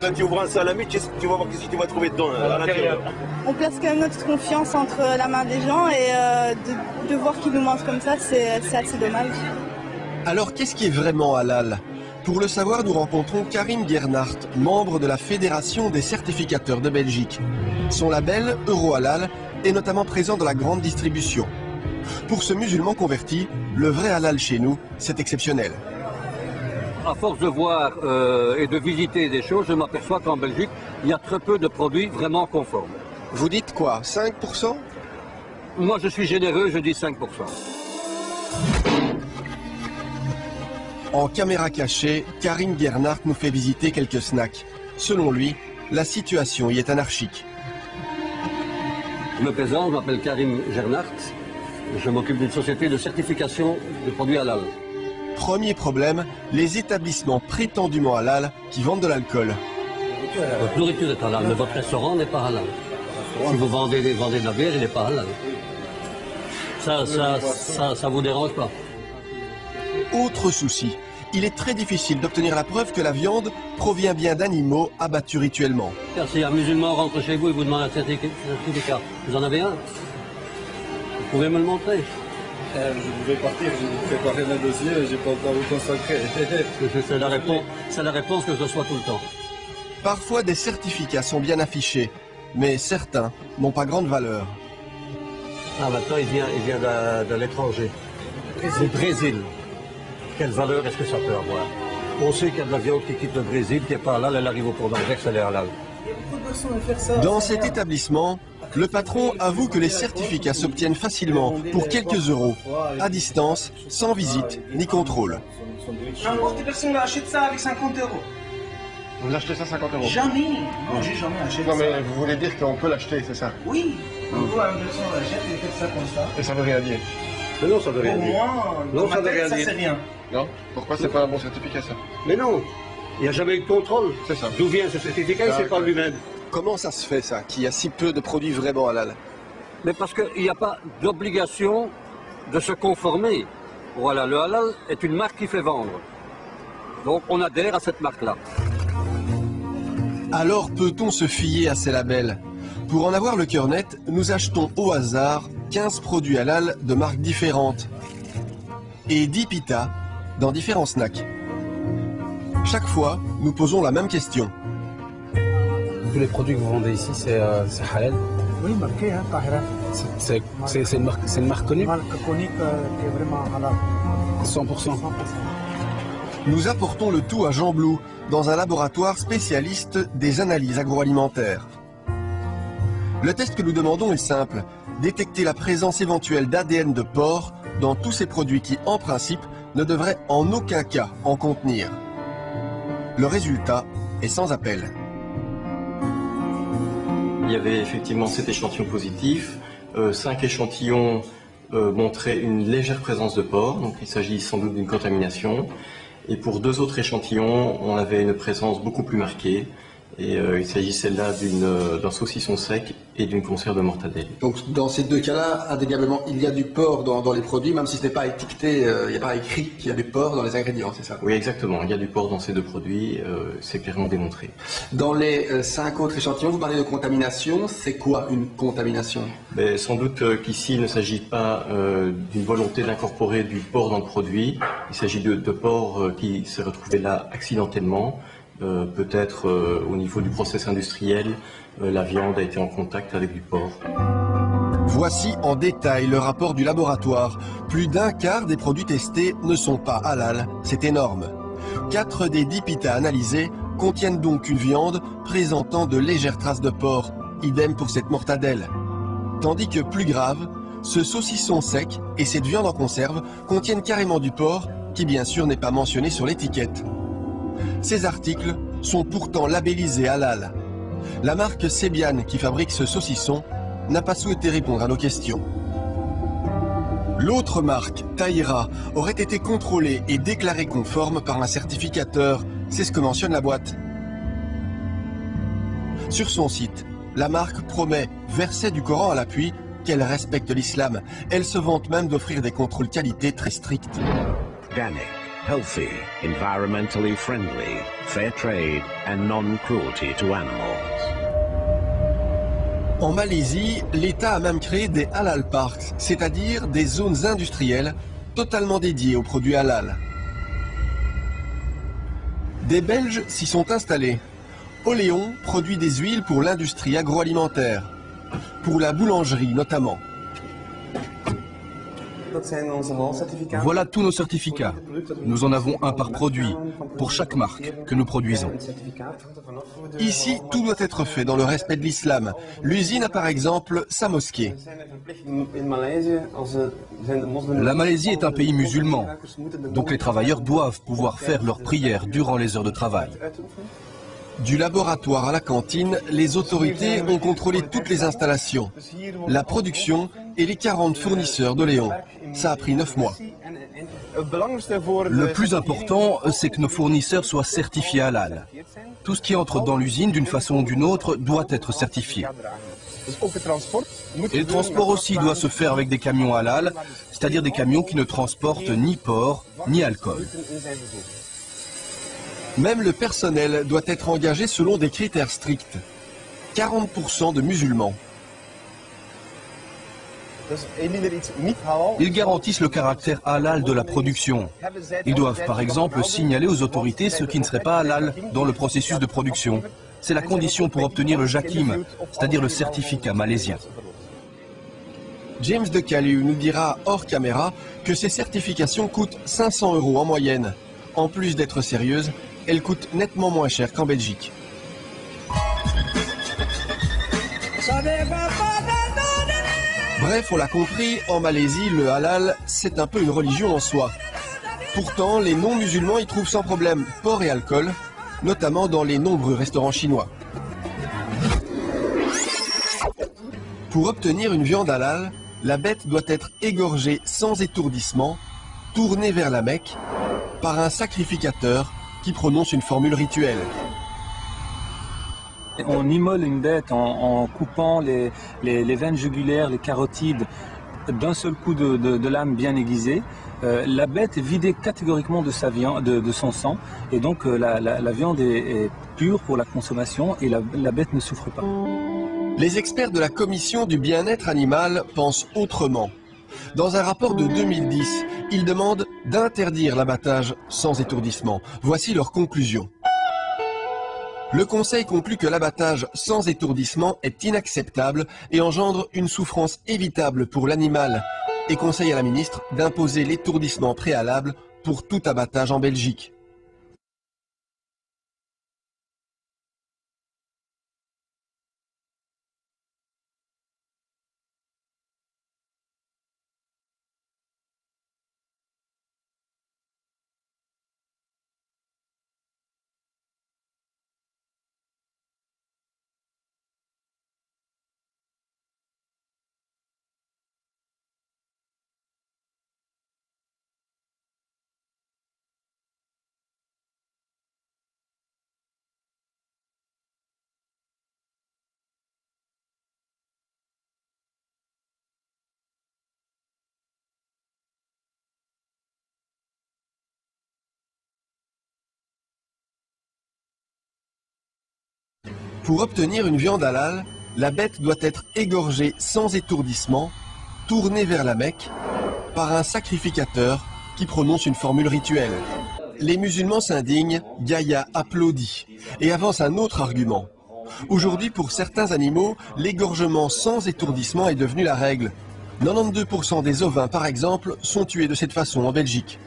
Quand tu ouvres un salami, tu vas voir ce que tu vas trouver dedans, à l'intérieur. On place quand même notre confiance entre la main des gens et de voir qu'ils nous mangent comme ça, c'est assez dommage. Alors qu'est-ce qui est vraiment halal? Pour le savoir, nous rencontrons Karim Gernhardt, membre de la Fédération des certificateurs de Belgique. Son label Euro-Halal est notamment présent dans la grande distribution. Pour ce musulman converti, le vrai halal chez nous, c'est exceptionnel. À force de voir et de visiter des choses, je m'aperçois qu'en Belgique, il y a très peu de produits vraiment conformes. Vous dites quoi, 5%? Moi, je suis généreux, je dis 5%. En caméra cachée, Karim Gernhardt nous fait visiter quelques snacks. Selon lui, la situation y est anarchique. Je me présente, je m'appelle Karim Gernhardt. Je m'occupe d'une société de certification de produits halal. Premier problème, les établissements prétendument halal qui vendent de l'alcool. Votre nourriture est halal, mais votre restaurant n'est pas halal. Si vous vendez de la bière, il n'est pas halal. Ça vous dérange pas? Autre souci, il est très difficile d'obtenir la preuve que la viande provient bien d'animaux abattus rituellement. Si un musulman rentre chez vous et vous demande un certificat, vous en avez un? Vous pouvez me le montrer? Je vais partir, j'ai préparé mon dossier et j'ai pas encore vous consacrer. C'est la réponse que je reçois tout le temps. Parfois des certificats sont bien affichés, mais certains n'ont pas grande valeur. Ah, maintenant il vient de l'étranger. Du Brésil. Quelle valeur est-ce que ça peut avoir? On sait qu'il y a de la viande qui quitte le Brésil, qui n'est pas halal, elle arrive au port d'Anvers, elle est halal. Dans cet établissement, le patron avoue que les certificats s'obtiennent facilement pour quelques euros, à distance, sans visite ni contrôle. N'importe personne achète ça avec 50 euros. Vous achetez ça 50 euros? Jamais. Non, j'ai jamais acheté ça. Non, mais vous voulez dire qu'on peut l'acheter, c'est ça? Oui. Nous, un personne l'achète et fait ça comme ça. Et ça veut rien dire? Mais non, ça veut rien Pour dire. moi, Non, ça c'est rien. Non? Pourquoi c'est pas un bon certificat, ça? Mais non, il n'y a jamais eu de contrôle. C'est ça. D'où vient ce certificat, il ne sait pas lui-même. Comment ça se fait ça, qu'il y a si peu de produits vraiment halal? Mais parce qu'il n'y a pas d'obligation de se conformer. Voilà, le halal est une marque qui fait vendre. Donc on adhère à cette marque-là. Alors peut-on se fier à ces labels? Pour en avoir le cœur net, nous achetons au hasard 15 produits halal de marques différentes et 10 pitas dans différents snacks. Chaque fois, nous posons la même question. Tous les produits que vous vendez ici, c'est halal? Oui, marqué, hein, Tahira. C'est une marque connue? Une marque connue qui est vraiment halal. 100%. Nous apportons le tout à Jean Blou, dans un laboratoire spécialiste des analyses agroalimentaires. Le test que nous demandons est simple, détecter la présence éventuelle d'ADN de porc dans tous ces produits qui, en principe, ne devraient en aucun cas en contenir. Le résultat est sans appel. Il y avait effectivement 7 échantillons positifs, 5 échantillons montraient une légère présence de porc, donc il s'agit sans doute d'une contamination. Et pour 2 autres échantillons, on avait une présence beaucoup plus marquée. Et il s'agissait là d'un saucisson sec et d'une conserve de mortadelle. Donc dans ces 2 cas-là, indéniablement, il y a du porc dans les produits, même si ce n'est pas étiqueté, il n'y a pas écrit qu'il y a du porc dans les ingrédients, c'est ça? Oui, exactement. Il y a du porc dans ces 2 produits, c'est clairement démontré. Dans les 5 autres échantillons, vous parlez de contamination. C'est quoi une contamination? Mais sans doute qu'ici, il ne s'agit pas d'une volonté d'incorporer du porc dans le produit. Il s'agit de porc qui s'est retrouvé là accidentellement. Peut-être au niveau du process industriel, la viande a été en contact avec du porc. Voici en détail le rapport du laboratoire. Plus d'un quart des produits testés ne sont pas halal, c'est énorme. 4 des 10 pitas analysés contiennent donc une viande présentant de légères traces de porc, idem pour cette mortadelle. Tandis que plus grave, ce saucisson sec et cette viande en conserve contiennent carrément du porc, qui bien sûr n'est pas mentionné sur l'étiquette. Ces articles sont pourtant labellisés halal. La marque Sebian, qui fabrique ce saucisson, n'a pas souhaité répondre à nos questions. L'autre marque, Tahira, aurait été contrôlée et déclarée conforme par un certificateur. C'est ce que mentionne la boîte. Sur son site, la marque promet, verset du Coran à l'appui, qu'elle respecte l'islam. Elle se vante même d'offrir des contrôles qualité très stricts. Danek, healthy, environmentally friendly, fair trade and non-cruelty to animals. En Malaisie, l'État a même créé des halal parks, c'est-à-dire des zones industrielles totalement dédiées aux produits halal. Des Belges s'y sont installés. Oléon produit des huiles pour l'industrie agroalimentaire, pour la boulangerie notamment. Voilà tous nos certificats. Nous en avons un par produit, pour chaque marque que nous produisons. Ici, tout doit être fait dans le respect de l'islam. L'usine a par exemple sa mosquée. La Malaisie est un pays musulman, donc les travailleurs doivent pouvoir faire leurs prières durant les heures de travail. Du laboratoire à la cantine, les autorités ont contrôlé toutes les installations, la production et les 40 fournisseurs d'Oléon. Ça a pris 9 mois. Le plus important, c'est que nos fournisseurs soient certifiés halal. Tout ce qui entre dans l'usine d'une façon ou d'une autre doit être certifié. Et le transport aussi doit se faire avec des camions halal, c'est-à-dire des camions qui ne transportent ni porc ni alcool. Même le personnel doit être engagé selon des critères stricts. 40% de musulmans. Ils garantissent le caractère halal de la production. Ils doivent par exemple signaler aux autorités ce qui ne serait pas halal dans le processus de production. C'est la condition pour obtenir le JAKIM, c'est-à-dire le certificat malaisien. James de Calu nous dira hors caméra que ces certifications coûtent 500 € en moyenne. En plus d'être sérieuses, elles coûtent nettement moins cher qu'en Belgique. Bref, on l'a compris, en Malaisie, le halal, c'est un peu une religion en soi. Pourtant, les non-musulmans y trouvent sans problème porc et alcool, notamment dans les nombreux restaurants chinois. Pour obtenir une viande halal, la bête doit être égorgée sans étourdissement, tournée vers la Mecque, par un sacrificateur qui prononce une formule rituelle. On immole une bête en coupant les veines jugulaires, les carotides, d'un seul coup de lame bien aiguisée. La bête est vidée catégoriquement de sa viande, de son sang, et donc la viande est pure pour la consommation et la bête ne souffre pas. Les experts de la Commission du bien-être animal pensent autrement. Dans un rapport de 2010, ils demandent d'interdire l'abattage sans étourdissement. Voici leur conclusion. Le Conseil conclut que l'abattage sans étourdissement est inacceptable et engendre une souffrance évitable pour l'animal et conseille à la ministre d'imposer l'étourdissement préalable pour tout abattage en Belgique. Pour obtenir une viande halal, la bête doit être égorgée sans étourdissement, tournée vers la Mecque, par un sacrificateur qui prononce une formule rituelle. Les musulmans s'indignent, Gaïa applaudit et avance un autre argument. Aujourd'hui, pour certains animaux, l'égorgement sans étourdissement est devenu la règle. 92% des ovins, par exemple, sont tués de cette façon en Belgique.